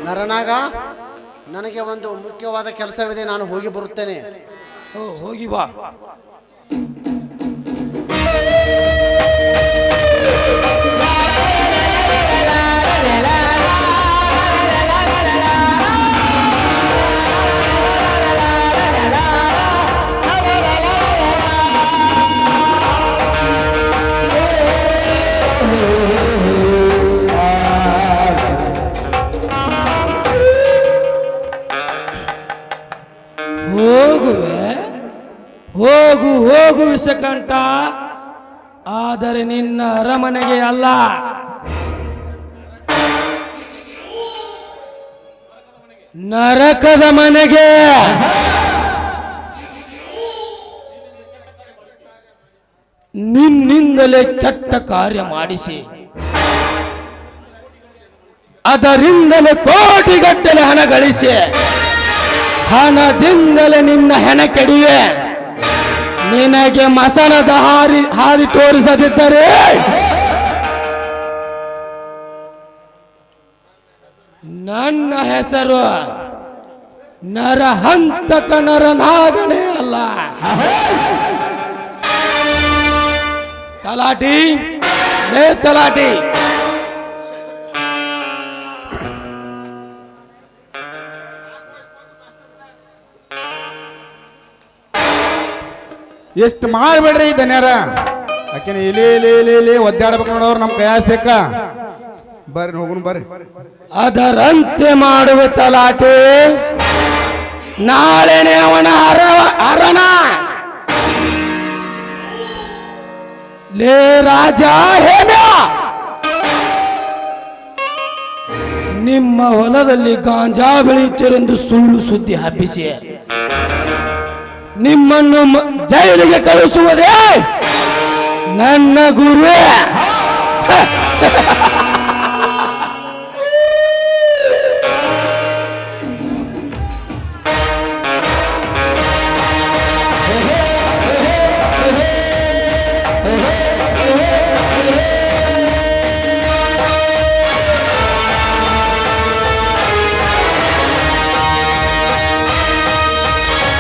ನರನಾಗ, ನನಗೆ ಒಂದು ಮುಖ್ಯವಾದ ಕೆಲಸವಿದೆ, ನಾನು ಹೋಗಿ ಬರುತ್ತೇನೆ. ಹೋಗಿ ಬಾ. ಹೋಗು ಹೋಗು ವಿಷಕಂಠ, ಆದರೆ ನಿನ್ನ ಅರಮನೆಗೆ ಅಲ್ಲ, ನರಕದ ಮನೆಗೆ. ನಿನ್ನಿಂದಲೇ ಕೆಟ್ಟ ಕಾರ್ಯ ಮಾಡಿಸಿ ಅದರಿಂದಲೇ ಕೋಟಿಗಟ್ಟಲೆ ಹಣ ಗಳಿಸಿ ಹಣದಿಂದಲೇ ನಿನ್ನ ಹೆಣ ಕೆಡಿವೆ. ನಿನಗೆ ಮಸನದ ಹಾದಿ ತೋರಿಸದಿದ್ದರೆ ನನ್ನ ಹೆಸರು ನರಹಂತಕ ನರನಾಗನೇ ಅಲ್ಲ. ತಲಾಟಿ, ಲೇ ತಲಾಟಿ, ಎಷ್ಟು ಮಾಡ್ಬೇಡ್ರಿ ಈ ಧನ್ಯಾರ. ಯಾಕೆನ ಇಲ್ಲಿ ಇಲ್ಲಿ ಇಲ್ಲಿ ಇಲ್ಲಿ ಒದ್ದಾಡ್ಬೇಕು ನೋಡೋರು ನಮ್ಮ ಕೈಯ ಸಿಕ್ಕ. ಬರ್ರಿ ಹೋಗುನ್ ಬರ್ರಿ. ಅದರಂತೆ ಮಾಡುವ ತಲಾಟೆ. ನಾಳೆನೆ ಅವನ ಅರನ. ಲೇ ರಾಜ ಹೇಮ, ನಿಮ್ಮ ಹೊಲದಲ್ಲಿ ಗಾಂಜಾ ಬೆಳೆಯುತ್ತೀರೆಂದು ಸುಳ್ಳು ಸುದ್ದಿ ಹಬ್ಬಿಸಿ ನಿಮ್ಮನ್ನು ಜೈಲಿಗೆ ಕಳಿಸುವುದೇ ನನ್ನ ಗುರುವೇ.